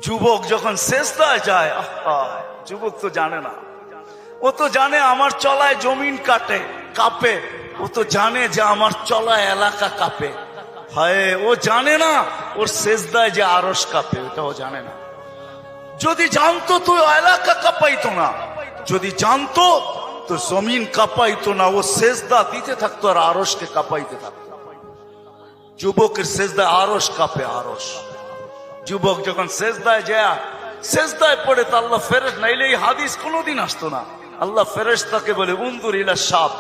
যুবক যখন সেজদায় যায়, যুবক তো জানে না, ও তো জানে আমার চলায় জমিন কাঁপে, ও তো জানে যে আমার চলায় এলাকা কাঁপে। হায়, ও জানে না ওর সেজদায় যে আরশ কাঁপে, ওটা ও জানে না। যদি জানতো তো এলাকা কাঁপাইতো না, যদি জানতো তো জমিন কাঁপাইতো না, ও সেজদা দিতে থাকতো আর আরশকে কাঁপাইতে থাকতো। যুবকের সেজদায় আরশ কাঁপে, আরশ। যুবক যখন সেজদায় যায়, সেজদায় পড়ে তো আল্লাহ ফেরেশ, নাইলে এই হাদিস কোনোদিন আসতো না। আল্লাহ ফেরেশতাকে বলে উনজুর ইলা শাব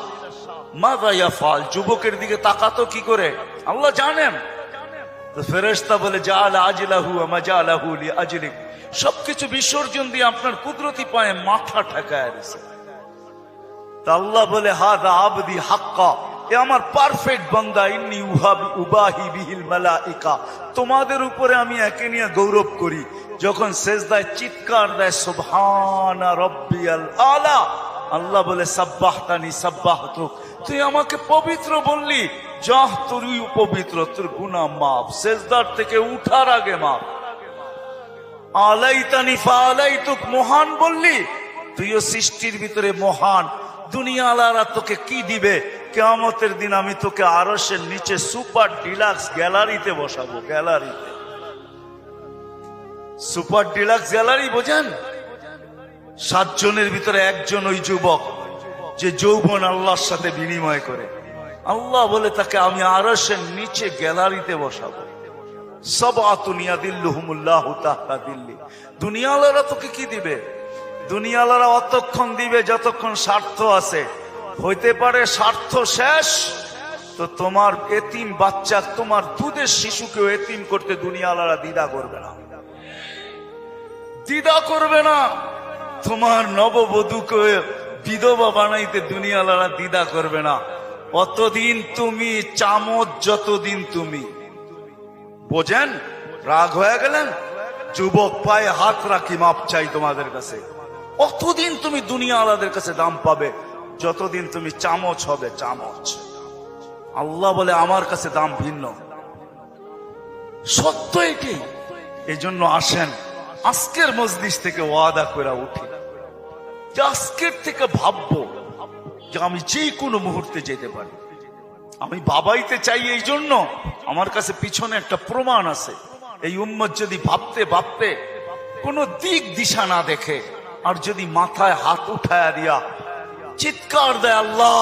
মাযা ইয়াফআল, যুবকের দিকে তাকাতো কি করে আল্লাহ জানেন। তো ফেরেশতা বলে জাআলা আজলাহু ওয়া মাজালাহু লিআজলিক, সবকিছু বিসর্জন দিয়ে আপনার কুদরতি পায়ে মাথা ঠেকায় দিয়েছে। তা আল্লাহ বলে হাযা আবদি হাক্কা, এ আমার পারফেক্ট বান্দা, ইন্নী উবাহি বিহিল মালাইকা, তোমাদের উপরে আমি একে নিয়ে গৌরব করি। যখন সেজদায় চিৎকার দেয় সুবহানা রাব্বিয়াল আলা, আল্লাহ বলে সাব্বাহতানি সাব্বাহতুক, তুই আমাকে পবিত্র বললি, যাহ তুই পবিত্র, তোর গুনাহ মাফ, সেজদার থেকে উঠার আগে মাফ। আলাইতানি ফাআলাইতুক, মহান বললি, তুইও সৃষ্টির ভিতরে মহান। দুনিয়াওয়ালারা তোকে কি দিবে? কিয়ামতের দিন আমি তোকে আরশের নিচে সুপার ডিলাক্স গ্যালারিতে বসাবো। গ্যালারিতে, সুপার ডিলাক্স গ্যালারি বোঝেন? 7 জনের ভিতরে একজন ওই যুবক যে যৌবন আল্লাহর সাথে বিনিময় করে। আল্লাহ বলে তাকে আমি আরশের নিচে গ্যালারিতে বসাবো। সাবআতুন ইয়াদিল্লুহুমুল্লাহু তাহতা দিল্লি। দুনিয়াওয়ালারা তোকে কি দিবে? দুনিয়াওয়ালারা অতক্ষণ দিবে যতক্ষণ স্বার্থ আছে। হইতে পারে স্বার্থ শেষ তো তোমার এতিম বাচ্চা, তোমার দুধের শিশুকেও এতিম করতে দুনিয়াওয়ালারা দ্বিধা করবে না, দ্বিধা করবে না। তোমার নববধূকে বিধবা বানাইতে দুনিয়াওয়ালারা দ্বিধা করবে না। অতদিন তুমি চামচ, যতদিন তুমি বোঝেন। রাগ হয়ে গেলেন? যুবক পায়ে হাত রাখি, মাপ চাই তোমাদের কাছে। অতদিন তুমি দুনিয়াওয়ালাদের কাছে দাম পাবে যতদিন তুমি চামচ হবে, চামচ। আল্লাহ বলে আমার কাছে দাম ভিন্ন, সত্য এটি। এই জন্য আসেন আজকের মজলিস থেকে ওয়াদা করে উঠি যে আজকের থেকে ভাববো যে আমি যে কোনো মুহূর্তে যেতে পারি। আমি বাবাইতে চাই, এই জন্য আমার কাছে পিছনে একটা প্রমাণ আছে। এই উম্মত যদি ভাবতে ভাবতে কোনো দিক দিশা না দেখে, আর যদি মাথায় হাত উঠায়া দিয়া চিৎকার দেয় আল্লাহ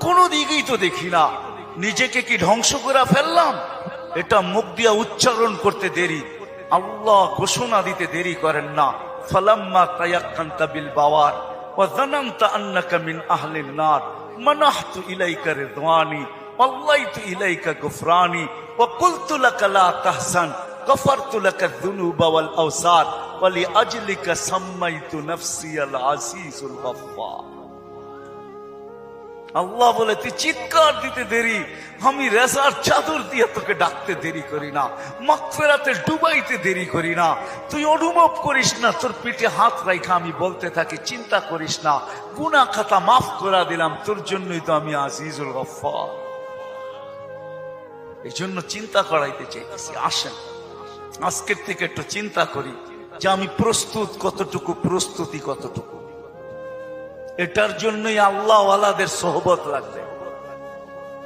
কোন দিকেই তো দেখি না, নিজেকে কি ধ্বংস করে ফেললাম, এটা মুখ দিয়া উচ্চারণ করতে দেরি, আল্লাহ ঘোষণা দিতে দেরি করেন না। ফালাম্মা তায়াক্কানতা বিল বাওয়ার ওয়া যানানতা আন্নাকা মিন আহলিন নার মানাহতু ইলাইকা রিদওয়ানি ওয়াল্লাইতু ইলাইকা গুফরানি ওয়া কুলতু লাকা লা তাহজান গফারতু লাকা যুনুবা ওয়াল আওসার ওয়া লিআজলিকা সাম্মাইতু নাফসি আল আজিজুল গফফার। আল্লাহ বলে তুই চিৎকার দিতে দেরি, আমি রেজার চাদর দিয়ে তোকে ডাকতে দেরি করি না, মাগফিরাতে ডুবাইতে দেরি করি না। তুই অনুভব করিস না, তোর পিঠে হাত রাখা আমি বলতে থাকি চিন্তা করিস না, গুনাহ খাতা মাফ করে দিলাম, তোর জন্যই তো আমি আজিজুল গফফার। এই জন্য চিন্তা করাইতে চাইতেছি। আসেন আজকের থেকে একটু চিন্তা করি যে আমি প্রস্তুত কতটুকু, প্রস্তুতি কতটুকু। এটার জন্যই আল্লাহ ওয়ালাদের সোহবত লাগবে,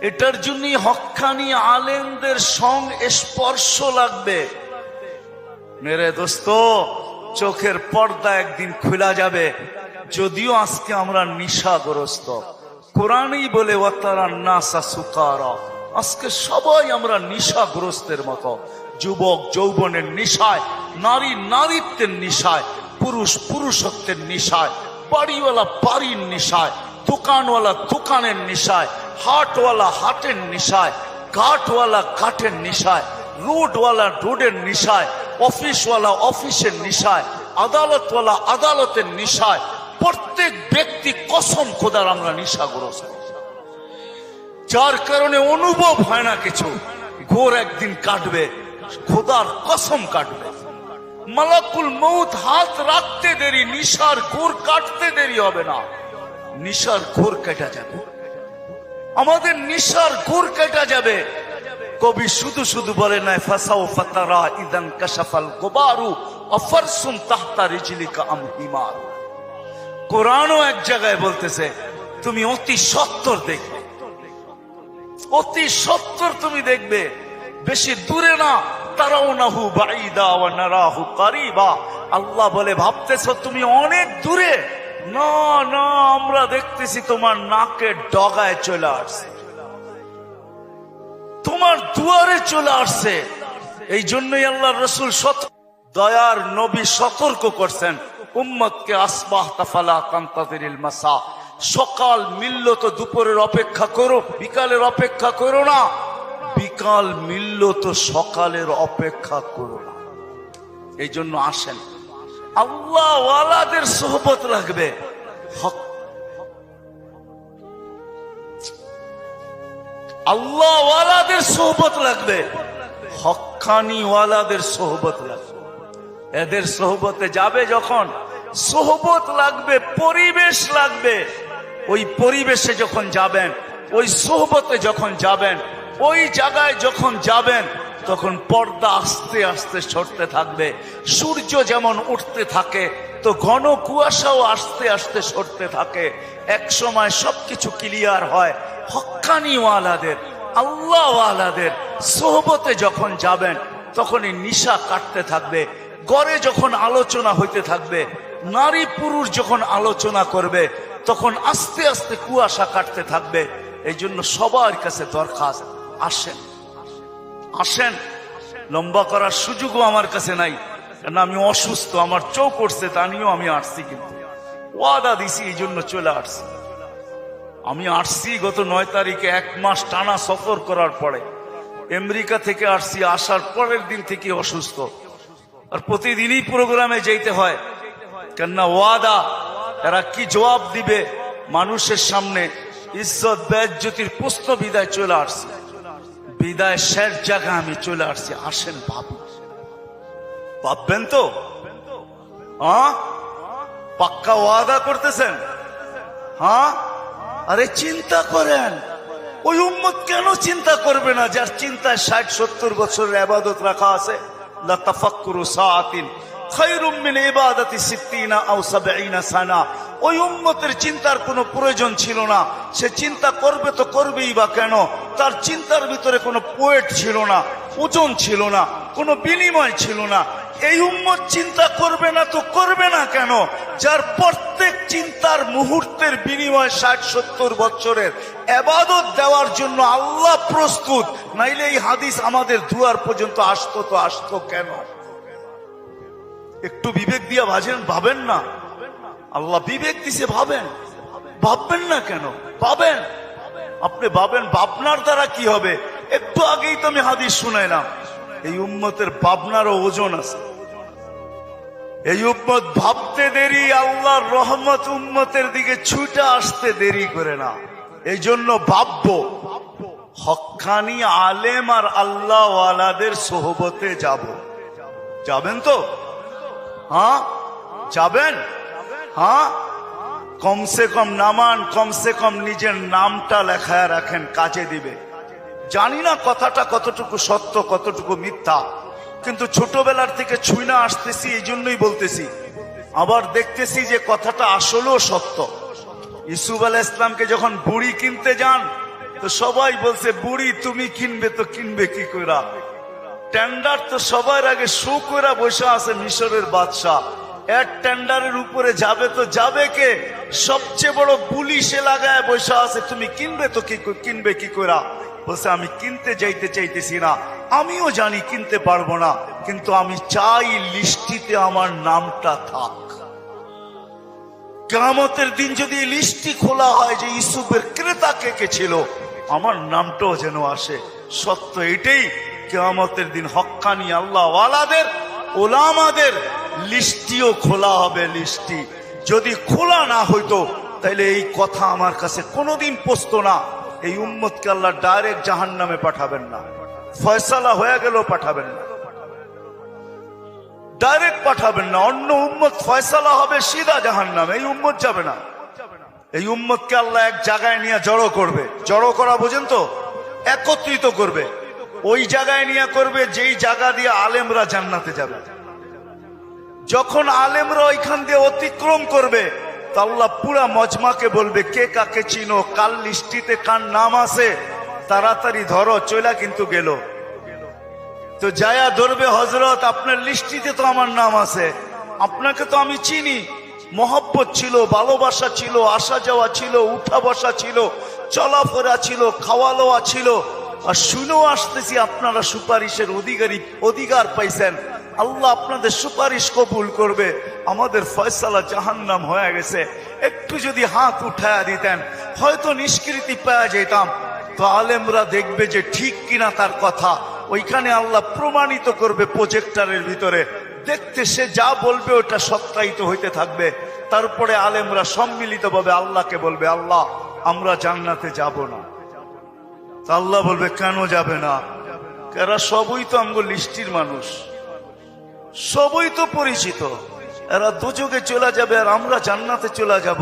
এটার জন্যই হক্কানি আলেমদের স্পর্শ লাগবে। মেরে দোস্ত, চোখের পর্দা একদিন খোলা যাবে। যদিও আজকে আমরা নিশাগ্রস্ত, কোরআনই বলে ওয়াতারান নাসা সুকারা, আজকে সবাই আমরা নিশাগ্রস্তের মতো। যুবক যৌবনের নিশায়, নারী নারীত্বের নিশায়, পুরুষ পুরুষত্বের নিশায়, বাড়িওয়ালা বাড়ির নিশায়, দোকানওয়ালা দোকানের নিশায়, হাটওয়ালা হাটের নিশায়, ঘাটওয়ালা ঘাটের নিশায়, রোডওয়ালা রোডের নিশায়, অফিসওয়ালা অফিসের নিশায়, আদালতওয়ালা আদালতের নিশায়। প্রত্যেক ব্যক্তি কসম খোদার আমরা নিশাগ্রস্ত, যার কারণে অনুভব হয় না কিছু। ঘোর একদিন কাটবে, খোদার কসম কাটবে। মালাকুল মউত হাত রাখতে দেরি, নিশার ঘোর কাটতে দেরি হবে না, নিশার ঘোর কেটে যাবে, আমাদের নিশার ঘোর কেটে যাবে। কবি শুধু শুধু বলে নাই ফাসাও ফাতারা ইদান কাশাফাল গুবারু আফারসুন তাহতা রিজলিকা আম হিমার। কোরআনও এক জায়গায় বলতেছে তুমি অতি সত্তর দেখবে, অতি সত্তর তুমি দেখবে, বেশি দূরে না। তারাউনাহু বাঈদা ওয়া নারাহু কারীবা। আল্লাহ বলে ভাবতেছো তুমি অনেক দূরে, না না, আমরা দেখতেছি তোমার নাকের ডগায় চলে আসছে, তোমার দুয়ারে চলে আসছে। এই জন্যই আল্লাহর রাসূল দয়ার নবী সতর্ক করছেন উম্মতকে, আসবাহতা ফালা তানতাযিরিল মাসা। সকাল মিলল তো দুপুরের অপেক্ষা করো, বিকালের অপেক্ষা করো না। বিকাল মিলল তো সকালের অপেক্ষা করো না। এই জন্য আসেন, আল্লাহ ওয়ালাদের সোহবত লাগবে, আল্লাহ ওয়ালাদের সোহবত লাগবে, হক্কানি ওয়ালাদের সোহবত লাগবে। এদের সোহবতে যাবে যখন, সোহবত লাগবে, পরিবেশ লাগবে। ওই পরিবেশে যখন যাবেন, ওই সোহবতে যখন যাবেন, ওই জায়গায় যখন যাবেন, তখন পর্দা আস্তে আস্তে সরতে থাকবে। সূর্য যেমন উঠতে থাকে তো ঘন কুয়াশাও আস্তে আস্তে সরতে থাকে। এক সময় সবকিছু ক্লিয়ার হয়। হক্কানি ওয়ালাদের, আল্লাহ ওয়ালাদের সোহবতে যখন যাবেন, তখনই নিশা কাটতে থাকবে। ঘরে যখন আলোচনা হইতে থাকবে, নারী পুরুষ যখন আলোচনা করবে, তখন আস্তে আস্তে কুয়াশা কাটতে থাকবে। এই জন্য সবার কাছে দরখাস্ত, আসেন আসেন। লম্বা করার সুযোগও আমার কাছে নাই, কারণ আমি অসুস্থ, আমার চোখ উঠছে, তা নিয়েও আমি আসছি, কিন্তু ওয়াদা দিছি, এই জন্য চলে আসছি। আমি আসছি গত 9 তারিখে, 1 মাস টানা সফর করার পরে আমেরিকা থেকে আসছি। আসার পরের দিন থেকে অসুস্থ, আর প্রতিদিনই প্রোগ্রামে যেতে হয়, কেননা ওয়াদা। এরা কি জবাব দিবে মানুষের সামনে? ইজ্জত বেজ্জতির প্রশ্ন। বিদায় চলে আসছি, বিদায় শেষ জায়গা আমি চলে আসছি। আসেন ভাবি, ভাববেন তো? পাক্কা ওয়াদা করতেছেন? হ্যাঁ, আরে চিন্তা করেন, ওই উম্মত কেন চিন্তা করবে না যার চিন্তায় 60-70 বছরের ইবাদত রাখা আছে? লা তাফাক্কুরু সাআতিন খায়রুম মিন ইবাদাতি 60 আও 70 সানা। ওই উম্মতের চিন্তার কোনো প্রয়োজন ছিল না। সে চিন্তা করবে তো করবেই বা কেন? তার চিন্তার ভিতরে কোনো ওয়েট ছিল না, ওজন ছিল না, কোনো বিনিময় ছিল না। এই উম্মত চিন্তা করবে না তো করবে না কেন? যার প্রত্যেক চিন্তার মুহূর্তের বিনিময় 60-70 বছরের ইবাদত দেওয়ার জন্য আল্লাহ প্রস্তুত। নাইলে এই হাদিস আমাদের দুয়ার পর্যন্ত আসতো তো আসতো কেন? একটু বিবেক দিয়া ভাবেন না? আল্লাহ বিবেক দিছে, ভাবেন। ভাববেন না কেন? ভাবেন, আপনি ভাবেন। ভাবনার দ্বারা কি হবে? একটু আগেই তো আমি হাদিস শুনাইলাম, এই উম্মতের ভাবনারও ওজন আছে। এই উম্মত ভাবতে দেরি, আল্লাহর রহমত উম্মতের দিকে ছুটে আসতে দেরি করে না। এই জন্য ভাববো, হক্কানি আলেম আর আল্লাহ ওয়ালাদের সোহবতে যাব। যাবেন তো? হ্যাঁ যাবেন? হ্যাঁ, কমসে কম নামান, কমসে কম নিজের নামটা লেখায় রাখেন, কাজে দিবে। জানি না কথাটা কতটুকু সত্য কতটুকু মিথ্যা, কিন্তু ছোটবেলার থেকে ছুঁইনা আসতেছি, এই জন্যই বলতেছি। আবার দেখতেছি যে কথাটা আসলেও সত্য। ইউসুফ আলাইহিস ইসলামকে যখন বুড়ি কিনতে যান, তো সবাই বলছে বুড়ি তুমি কিনবে তো কিনবে কি কইরা? টেন্ডার তো সবার আগে শো করে বসে আছে মিশরের বাদশাহ। এর টেন্ডারের উপরে যাবে তো যাবে কে? সবচেয়ে বড় বুলি সে লাগায় বসে আছে। তুমি কিনবে তো কিনবে কি কইরা? বলছে আমি কিনতে যাইতে চাইতেছি না, আমিও জানি কিনতে পারবো না, কিন্তু আমি চাই লিস্টিতে আমার নামটা থাক। কিয়ামতের দিন যদি লিস্টি খোলা হয় যে ইউসুফের ক্রেতা কে কে ছিল, আমার নামটাও যেন আসে। সত্য এটাই, কিয়ামতের দিন হক্কানি আল্লাহ ওয়ালাদের, ওলামাদের লিস্টিও খোলা হবে। লিস্টি যদি খোলা না হইতো, তাইলে এই কথা আমার কাছে কোনোদিন পৌঁছতো না। এই উম্মতকে আল্লাহ ডাইরেক্ট জাহান্নামে পাঠাবেন না, ফয়সালা হয়ে গেল পাঠাবেন না, ডাইরেক্ট পাঠাবেন না। অন্য উম্মত ফয়সালা হবে সিধা জাহান্নামে, এই উম্মত যাবে না। এই উম্মতকে আল্লাহ এক জায়গায় নিয়ে জড়ো করবে। জড়ো করা বোঝেন তো? একত্রিত করবে, ওই জায়গায় নিয়ে করবে যেই জায়গা দিয়ে আলেমরা জান্নাতে যাবে। যখন আলেমরা ওইখান দিয়ে অতিক্রম করবে তো আল্লাহ পুরা মজমাকে বলবে কে কাকে চিনো, কাল লিস্টিতে কার নাম আছে, তাড়াতাড়ি ধরো, চলা কিন্তু গেল। তো যায়া ধরবে, হযরত আপনার লিস্টিতে তো আমার নাম আছে, আপনাকে তো আমি চিনি, মহব্বত ছিল, ভালোবাসা ছিল, আসা যাওয়া ছিল, উঠা বসা ছিল, চলাফেরা ছিল, খাওয়া লওয়া ছিল, আর শুনেও আসতেছি আপনারা সুপারিশের অধিকার পাইছেন, আল্লাহ আপনাদের সুপারিশ কবুল করবে, আমাদের ফয়সালা জাহান্নাম হয়ে গেছে, একটু যদি হাত উঠায়া দিতেন হয়তো নিষ্কৃতি পাওয়া যেতাম। তো আলেমরা দেখবে যে ঠিক কিনা তার কথা, ওইখানে আল্লাহ প্রমাণিত করবে প্রজেক্টরের ভিতরে, দেখতে সে যা বলবে ওটা সত্যায়িত হইতে থাকবে। তারপরে আলেমরা সম্মিলিতভাবে আল্লাহকে বলবে, আল্লাহ আমরা জান্নাতে যাব না। তা আল্লাহ বলবে কেন যাবে না? এরা সবই তো আমগো লিস্টির মানুষ, সবই তো পরিচিত, এরা দুযোগে চলে যাবে আর আমরা জান্নাতে চলে যাব।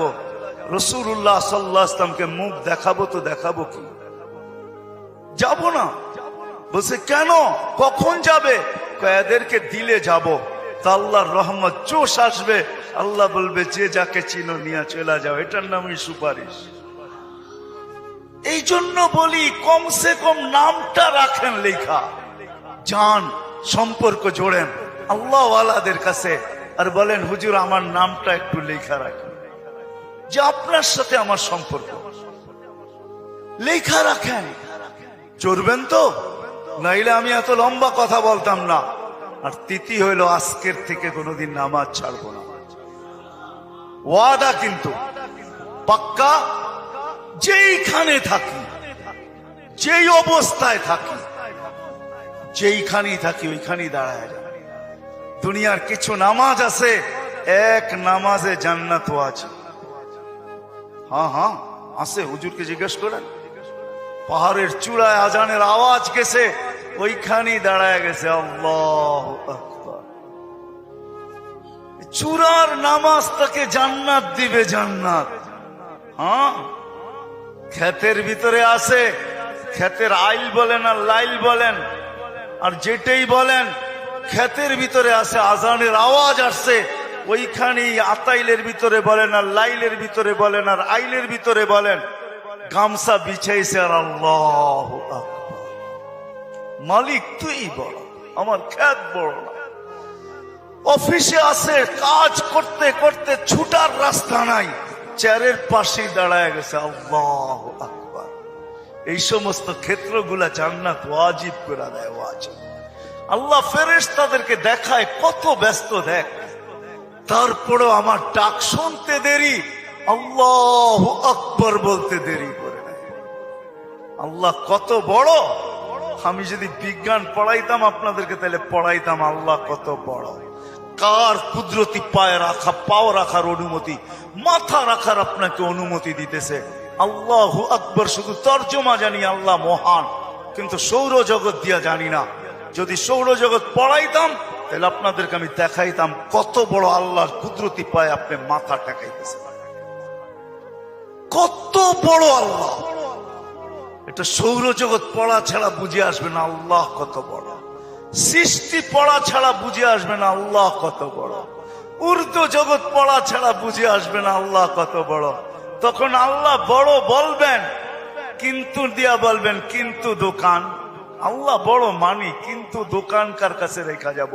রাসূলুল্লাহ সাল্লাল্লাহু আলাইহি ওয়াসাল্লামকে মুখ দেখাবো তো দেখাবো কি? যাব না। বলছে কেন, কখন যাবে? এদেরকে দিলে যাব। তা আল্লাহর রহমত জোশ আসবে, আল্লাহ বলবে যে যাকে চিনো নিয়ে চলে যাও, এটার নামই সুপারিশ। এই জন্য বলি কমসে কম নামটা রাখেন লেখা, জান সম্পর্ক জোড়েন আল্লাহ ওয়ালাদের কাছে, আর বলেন হুজুর আমার নামটা একটু লেখা রাখেন, যে আপনার সাথে আমার সম্পর্ক লেখা রাখেন। চড়বেন তো, নাইলে আমি এত লম্বা কথা বলতাম না। আর তিথি হইল আজকের থেকে কোনোদিন নামাজ ছাড়বো না, ওয়াদা কিন্তু পাক্কা। যেইখানে থাকি, যেই অবস্থায় থাকি, যেইখানেই থাকি ওইখানেই দাঁড়ায় যায়। দুনিয়ার কিছু নামাজ আছে, এক নামাজে জান্নাত আছে। হ্যাঁ হ্যাঁ আছে, হুজুরকে জিজ্ঞেস করেন। পাহাড়ের চূড়ায় আজানের আওয়াজ গেছে, ওইখানেই দাঁড়ায় গেছে আল্লাহু আকবার। চূড়ার নামাজ তাকে জান্নাত দিবে, জান্নাত। হ্যাঁ, ক্ষেতের ভিতরে আছে, ক্ষেতের আইল বলেন আর লাইল বলেন আর যেটাই বলেন, ক্ষেতের ভিতরে আছে, আজানের আওয়াজ আসছে, ওইখানেই আতাইলের ভিতরে বলেন আর লাইলের ভিতরে বলেন আর আইলের ভিতরে বলেন, গামছা বিছাইছে আর আল্লাহু আকবার। মালিক তুই বড়, আমার ক্ষেত বড় না। অফিসে আছে, কাজ করতে করতে ছুটার রাস্তা নাই, চেয়ারের পাশে দাঁড়ায় গেছে আল্লাহু আকবার। এই সমস্ত ক্ষেত্রগুলা জান্নাত ওয়াজিব করে দেয়, ওয়াজিব। আল্লাহ ফেরেশতাদেরকে দেখায় কত ব্যস্ত, দেখ, তারপরেও আমার ডাক শুনতে দেরি, আল্লাহু আকবার বলতে দেরি করে নেয়। আল্লাহ কত বড়। আমি যদি বিজ্ঞান পড়াইতাম আপনাদেরকে, তাহলে পড়াইতাম আল্লাহ কত বড়। কার কুদরতি পায়ে রাখা, পাও রাখার অনুমতি, মাথা রাখার আপনাকে অনুমতি দিতেছে। আল্লাহু আকবার শুধু তর্জমা জানি, আল্লাহ মহান, কিন্তু সৌরজগৎ দিয়া জানি না। যদি সৌরজগৎ পড়াইতাম তাহলে আপনাদেরকে আমি দেখাইতাম কত বড় আল্লাহর কুদরতি পায়ে আপনি মাথা টেকাইতেছেন, কত বড় আল্লাহ। এটা সৌরজগৎ পড়া ছাড়া বুঝে আসবে না আল্লাহ কত বড়। সৃষ্টি পড়া ছাড়া বুঝে আসবে না আল্লাহ কত বড়। উর্দু জগৎ পড়া ছাড়া বুঝে আসবে না আল্লাহ কত বড়। তখন আল্লাহ বড় বলবেন, কিন্তু দিয়া বলবেন কিন্তু দোকান। আল্লাহ বড় মানি, কিন্তু দোকান কার কাছে রেখা যাব,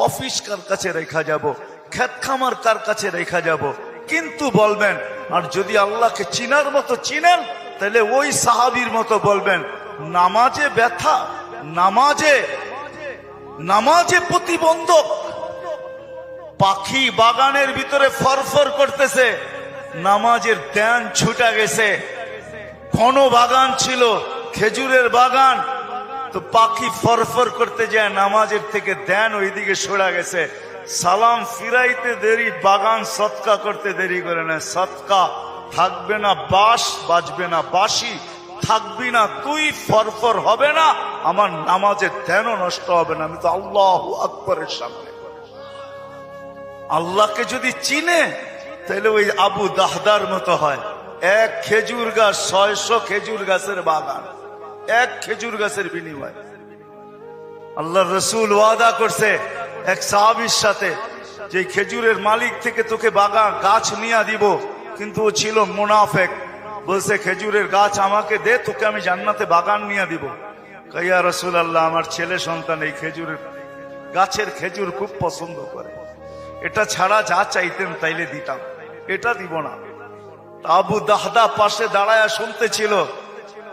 অফিস কার কাছে রেখা যাব, ক্ষেত খামার কার কাছে রেখা যাব, কিন্তু বলবেন। আর যদি আল্লাহকে চিনার মতো চিনেন, তাহলে ওই সাহাবীর মতো বলবেন, নামাজে ব্যথা, নামাজে প্রতিবন্ধক। পাখি বাগানের ভিতরে ফরফর করতেছে, নামাজের ধ্যান ছুটা গেছে। ঘন বাগান ছিল, খেজুরের বাগান, তো পাখি ফরফর করতে যায়, নামাজের থেকে ধ্যান ওইদিকে সরা গেছে। সালাম ফিরাইতে দেরি, বাগান সৎকা করতে দেরি করে না। সৎকা থাকবে না বাস, বাজবে না বাসি, থাকবি না তুই, ফরফর হবে না, আমার নামাজের ধ্যানও নষ্ট হবে না। আমি তো আল্লাহু আকবারের সামনে। আল্লাহকে যদি চিনে তাহলে ওই আবু দাহদার মতো হয়। এক খেজুর গাছ, 600 খেজুর গাছের বাগান, এক খেজুর গাছের বিনিময়। আল্লাহর রাসূল ওয়াদা করছে এক সাহাবীর সাথে, যে খেজুরের মালিক থেকে তোকে বাগান গাছ নিয়ে দিব, কিন্তু ও ছিল মুনাফেক। বলছে খেজুরের গাছ আমাকে দে, তোকে আমি জান্নাতে বাগান নিয়ে দিব। ইয়া রাসূলুল্লাহ, আমার ছেলে সন্তান এই খেজুরের গাছের খেজুর খুব পছন্দ করে, এটা ছাড়া যা চাইতেন তাইলে দিতাম, এটা দিব না। আবু দাহদা পাশে দাঁড়ায়া শুনতেছিল,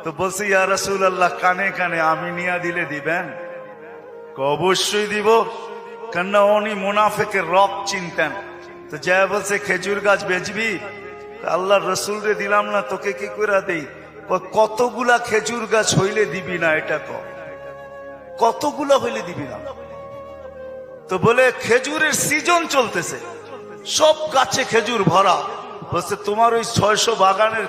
তো বলছে ইয়া রাসূলুল্লাহ, কানে কানে আমি নিয়ে দিলে দিবেন? অবশ্যই দিব, কেননা উনি মুনাফিকের রব চিনতেন। তো যা বলছে খেজুর গাছ বেচবি? আল্লাহর রসুল রে দিলাম না, তোকে কি করে দেই? কতগুলা খেজুর গাছ হইলে দিবি না, এটা কতগুলা হইলে দিবি না? তো বলে খেজুরের সিজন চলতেছে, সব গাছে খেজুর ভরা। বলছে তোমার ওই 600 বাগানের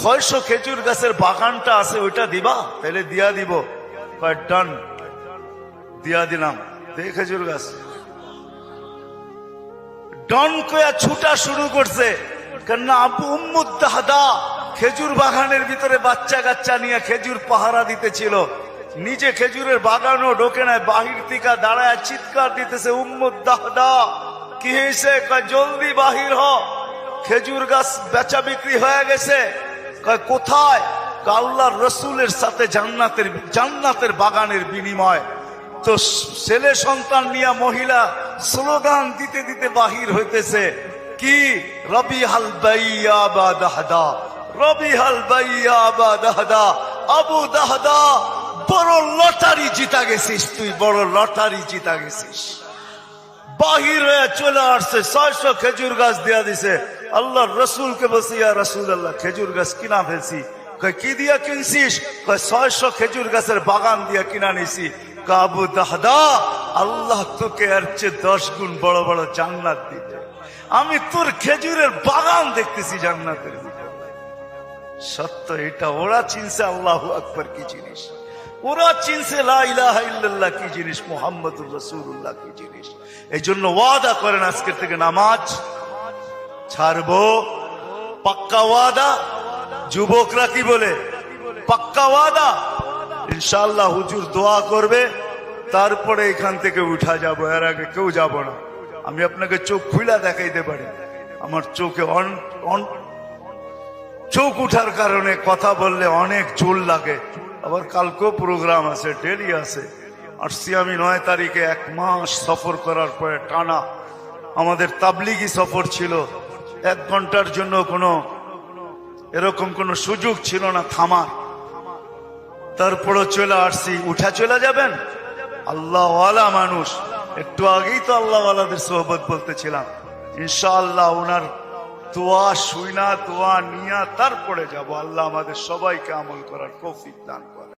600 খেজুর গাছের বাগানটা আছে, ওইটা দিবা? তাহলে দিয়া দিব। ডান, দিয়া দিলাম। দেখ খেজুর গাছ ডন কয়া ছুটা শুরু করছে, কেননা আবু উম্মুদ দাহদা খেজুর বাগানের ভিতরে বাচ্চা কাচ্চা নিয়ে খেজুর পাহারা দিতেছিল, নিজে খেজুরের বাগানও ঢোকে নাই, বাহির থেকে দাঁড়ায় চিৎকার দিতেছে, উম্মুদ দাহদা কি হয়েছে? জলদি বাহির হ, খেজুর গাছ বেচা বিক্রি হয়ে গেছে। কোথায়? আল্লাহর রসুলের সাথে জান্নাতের বাগানের বিনিময়। তো ছেলে সন্তান নিয়ে মহিলা স্লোগান দিতে দিতে বাহির হইতেছে, কি? রবিহাল বাইয়া বা দাহদা, রবিহাল বাইয়া বা দাহদা। আবু দাহদা, বড় লটারি জিতা গেছিস তুই, বড় লটারি জিতা গেছিস। বাহির হয়ে চলে আসছে, 600 খেজুর গাছ দিয়া দিছে। আল্লাহর রসুলকে বলছে, ইয়া রাসূলুল্লাহ, খেজুর গাছ কিনা ফেলছি। কি দিয়া কিনছিস? 600 খেজুর গাছের বাগান দিয়া কিনা নিছি। আবু দাহদা, আল্লাহ তোকে এর চেয়ে 10 গুণ বড় বড় জান্নাত দিতে, আমি তোর খেজুরের বাগান দেখতেছি জান্নাতের ভিতরে। সত্য এটা। ওরা চিনছে আল্লাহু আকবার কি জিনিস, ওরা চিনছে লা ইলাহা ইল্লাল্লাহ কি জিনিস, মুহাম্মদুর রাসূলুল্লাহ কি জিনিস। এই জন্য ওয়াদা করেন আজকের থেকে নামাজ ছাড়বো, পাক্কা ওয়াদা। যুবকরা কি বলে? পাক্কা ওয়াদা। ইনশাআল্লাহ হুজুর দোয়া করবে, তারপরে এখান থেকে উঠা যাব, এর আগে কেউ যাব না। আমি আপনাকে চোখ খুলা দেখাইতে পারি, আমার চোখে চোখ উঠার কারণে কথা বললে অনেক জোর লাগে। আবার কালকেও প্রোগ্রাম আছে, ডেলি আছে। আসছি আমি 9 তারিখে, 1 মাস সফর করার পরে টানা আমাদের তাবলিগি সফর ছিল। 1 ঘন্টার জন্য এরকম কোনো সুযোগ ছিল না থামার। তারপরও চলে আসছি। উঠা চলে যাবেন? আল্লাহওয়ালা মানুষ, একটু আগেই তো আল্লাহওয়ালাদের সোহবত বলতেছিলাম। ইনশাআল্লাহ ওনার দোয়া শুইনা, দোয়া নিয়া তারপরে যাব। আল্লাহ আমাদের সবাইকে আমল করার তৌফিক দান করে।